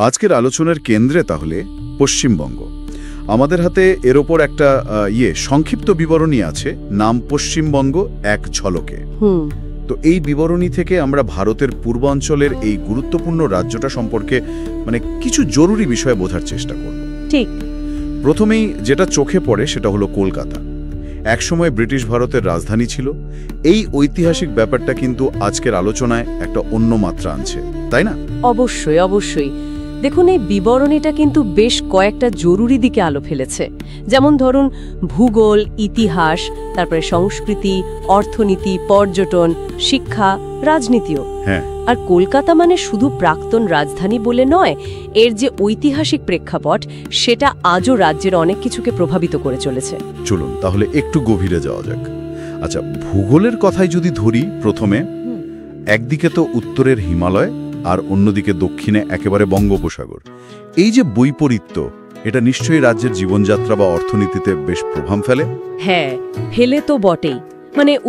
আজকের আলোচনার কেন্দ্রে তাহলে পশ্চিমবঙ্গ। আমাদের হাতে এর ওপর একটা সংক্ষিপ্ত বিবরণী আছে, নাম পশ্চিমবঙ্গ এক ঝলকে। তো এই বিবরণী থেকে আমরা ভারতের পূর্বাঞ্চলের এই গুরুত্বপূর্ণ রাজ্যটা সম্পর্কে কিছু জরুরি বিষয় বোঝার চেষ্টা করব। ঠিক। প্রথমেই যেটা চোখে পড়ে সেটা হলো কলকাতা। একসময় ব্রিটিশ ভারতের রাজধানী ছিল। এই ঐতিহাসিক ব্যাপারটা কিন্তু আজকের আলোচনায় একটা অন্য মাত্রা আনছে, তাই না? অবশ্যই অবশ্যই। দেখুন, এই বিবরণীটা কিন্তু বেশ কয়েকটা জরুরি দিকে আলো ফেলেছে। যেমন ধরুন ভূগোল, ইতিহাস, তারপরে সংস্কৃতি, অর্থনীতি, পর্যটন, শিক্ষা, রাজনীতিও। হ্যাঁ। আর কলকাতা মানে শুধু প্রাক্তন রাজধানী বলে নয়, এর যে ঐতিহাসিক প্রেক্ষাপট সেটা আজও রাজ্যের অনেক কিছুকে প্রভাবিত করে চলেছে। চলুন তাহলে একটু গভীরে যাওয়া যাক। আচ্ছা, ভূগোলের কথাই যদি ধরি প্রথমে, একদিকে তো উত্তরের হিমালয় আর অন্যদিকে দক্ষিণে একেবারে বঙ্গোপসাগর। এই যে বৈপরীত্য, এটা নিশ্চয়ই রাজ্যের জীবনযাত্রা বা অর্থনীতিতে বেশ প্রভাব ফেলে। হ্যাঁ, ফেলে তো বটেই।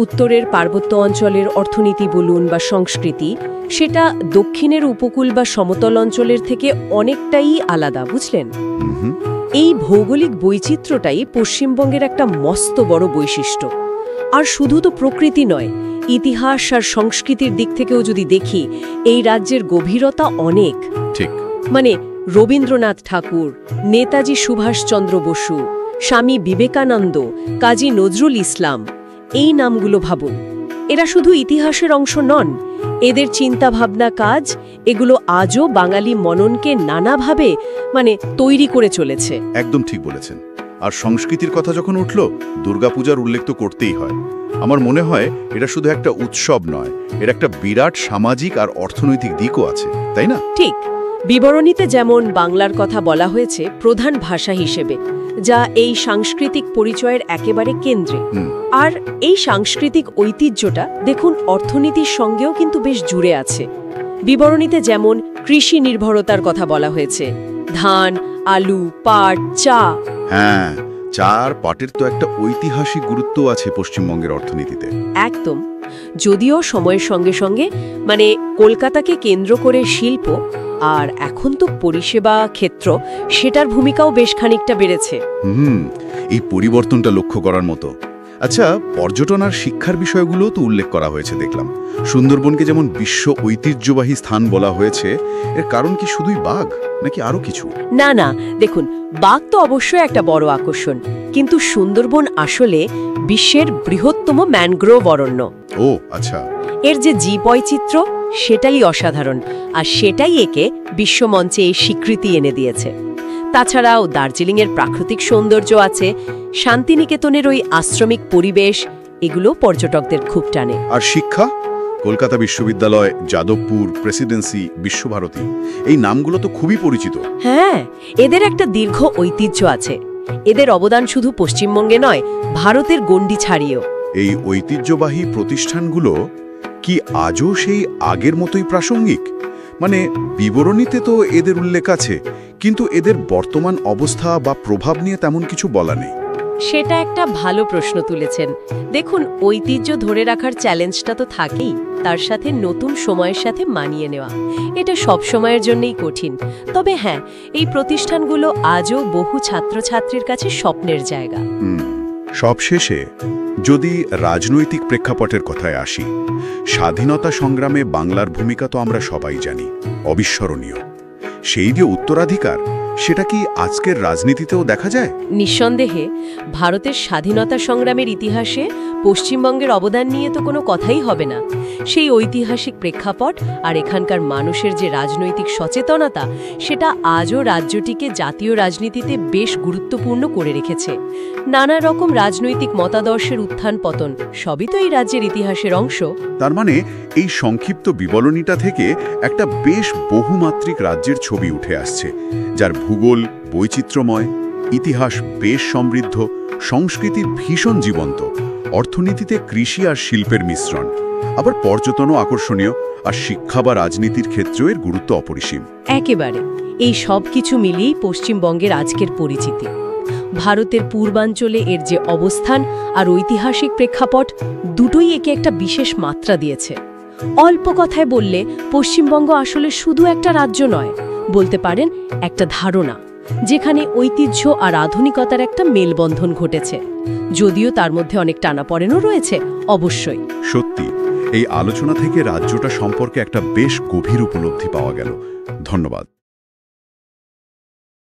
উত্তরের পার্বত্য অঞ্চলের অর্থনীতি বলুন বা সংস্কৃতি, সেটা দক্ষিণের উপকূল বা সমতল অঞ্চলের থেকে অনেকটাই আলাদা, বুঝলেন? এই ভৌগোলিক বৈচিত্র্যটাই পশ্চিমবঙ্গের একটা মস্ত বড় বৈশিষ্ট্য। আর শুধু তো প্রকৃতি নয়, ইতিহাস আর সংস্কৃতির দিক থেকেও যদি দেখি, এই রাজ্যের গভীরতা অনেক। ঠিক। রবীন্দ্রনাথ ঠাকুর, নেতাজি সুভাষচন্দ্র বসু, স্বামী বিবেকানন্দ, কাজী নজরুল ইসলাম, এই নামগুলো ভাবুন। এরা শুধু ইতিহাসের অংশ নন, এদের চিন্তাভাবনা, কাজ, এগুলো আজও বাঙালি মননকে নানাভাবে তৈরি করে চলেছে। একদম ঠিক বলেছেন। আর সংস্কৃতির কথা যখন উঠল, দুর্গাপূজার উল্লেখ তো করতেই হয়। আমার মনে হয় এটা শুধু একটা উৎসব নয়, এর একটা বিরাট সামাজিক আর অর্থনৈতিক দিকও আছে, তাই না? ঠিক। বিবরণীতে যেমন বাংলার কথা বলা হয়েছে প্রধান ভাষা হিসেবে, যা এই সাংস্কৃতিক পরিচয়ের একেবারে কেন্দ্রে। আর এই সাংস্কৃতিক ঐতিহ্যটা দেখুন অর্থনীতির সঙ্গেও কিন্তু বেশ জুড়ে আছে। বিবরণীতে যেমন কৃষি নির্ভরতার কথা বলা হয়েছে, ধান, আলু, পাট, চা। হ্যাঁ, চা আর পাটের তো একটা ঐতিহাসিক গুরুত্ব আছে পশ্চিমবঙ্গের অর্থনীতিতে। একদম। যদিও সময়ের সঙ্গে সঙ্গে কলকাতাকে কেন্দ্র করে শিল্প আর এখন তো পরিষেবা ক্ষেত্র, সেটার ভূমিকাও বেশ খানিকটা বেড়েছে। এই পরিবর্তনটা লক্ষ্য করার মতো। আচ্ছা, পর্যটন আর শিক্ষার বিষয়গুলোও তো উল্লেখ করা হয়েছে দেখলাম। সুন্দরবনকে যেমন বিশ্ব ঐতিহ্যবাহী স্থান বলা হয়েছে, এর কারণ কি শুধুই বাঘ নাকি আরো কিছু? না, দেখুন, বাঘ তো অবশ্যই একটা বড় আকর্ষণ, কিন্তু সুন্দরবন আসলে বিশ্বের বৃহত্তম ম্যানগ্রোভ অরণ্য। ও আচ্ছা। এর যে জীববৈচিত্র্য সেটাই অসাধারণ, আর সেটাই একে বিশ্বমঞ্চে এই স্বীকৃতি এনে দিয়েছে। তাছাড়াও দার্জিলিংয়ের প্রাকৃতিক সৌন্দর্য আছে, শান্তিনিকেতনের ওই আশ্রমিক পরিবেশ, এগুলো পর্যটকদের খুব টানে। আর শিক্ষা, কলকাতা বিশ্ববিদ্যালয়, যাদবপুর, প্রেসিডেন্সি, বিশ্বভারতী, এই নামগুলো তো খুবই পরিচিত। হ্যাঁ, এদের একটা দীর্ঘ ঐতিহ্য আছে। এদের অবদান শুধু পশ্চিমবঙ্গে নয়, ভারতের গণ্ডি ছাড়িয়েও। এই ঐতিহ্যবাহী প্রতিষ্ঠানগুলো কি আজও সেই আগের মতোই প্রাসঙ্গিক? বিবরণীতে তো এদের উল্লেখ আছে, কিন্তু এদের বর্তমান অবস্থা বা প্রভাব নিয়ে তেমন কিছু বলা নেই। সেটা একটা ভালো প্রশ্ন তুলেছেন। দেখুন, ঐতিহ্য ধরে রাখার চ্যালেঞ্জটা তো থাকেই, তার সাথে নতুন সময়ের সাথে মানিয়ে নেওয়া, এটা সব সময়ের জন্যই কঠিন। তবে হ্যাঁ, এই প্রতিষ্ঠানগুলো আজও বহু ছাত্রছাত্রীর কাছে স্বপ্নের জায়গা। সবশেষে যদি রাজনৈতিক প্রেক্ষাপটের কথায় আসি, স্বাধীনতা সংগ্রামে বাংলার ভূমিকা তো আমরা সবাই জানি, অবিস্মরণীয়। সেই যে উত্তরাধিকার, সেটা কি আজকের রাজনীতিতেও দেখা যায়? নিঃসন্দেহে ভারতের স্বাধীনতা সংগ্রামের ইতিহাসে পশ্চিমবঙ্গের অবদান নিয়ে তো কোনো কথাই হবে না। সেই ঐতিহাসিক প্রেক্ষাপট আর এখানকার মানুষের যে রাজনৈতিক সচেতনতা, সেটা আজও রাজ্যটিকে জাতীয় রাজনীতিতে বেশ গুরুত্বপূর্ণ করে রেখেছে। নানা রকম রাজনৈতিক মতাদর্শের উত্থান পতন সবই তো এই রাজ্যের ইতিহাসের অংশ। তার মানে এই সংক্ষিপ্ত বিবরণীটা থেকে একটা বেশ বহুমাত্রিক রাজ্যের ছবি উঠে আসছে, যার ভূগোল বৈচিত্র্যময়, ইতিহাস বেশ সমৃদ্ধ, সংস্কৃতি ভীষণ জীবন্ত, অর্থনীতিতে কৃষি আর শিল্পের মিশ্রণ, আবার পর্যটনও আকর্ষণীয়, আর শিক্ষা বা রাজনীতির ক্ষেত্রেও এর গুরুত্ব অপরিসীম। একেবারে এই সব কিছু মিলিয়েই পশ্চিমবঙ্গের আজকের পরিচিতি। ভারতের পূর্বাঞ্চলে এর যে অবস্থান আর ঐতিহাসিক প্রেক্ষাপট, দুটোই একে একটা বিশেষ মাত্রা দিয়েছে। অল্প কথায় বললে পশ্চিমবঙ্গ আসলে শুধু একটা রাজ্য নয়, বলতে পারেন একটা ধারণা, যেখানে ঐতিহ্য আর আধুনিকতার একটা মেলবন্ধন ঘটেছে। যদিও তার মধ্যে অনেক টানাপড়েনও রয়েছে, অবশ্যই। সত্যি, এই আলোচনা থেকে রাজ্যটা সম্পর্কে একটা বেশ গভীর উপলব্ধি পাওয়া গেল। ধন্যবাদ।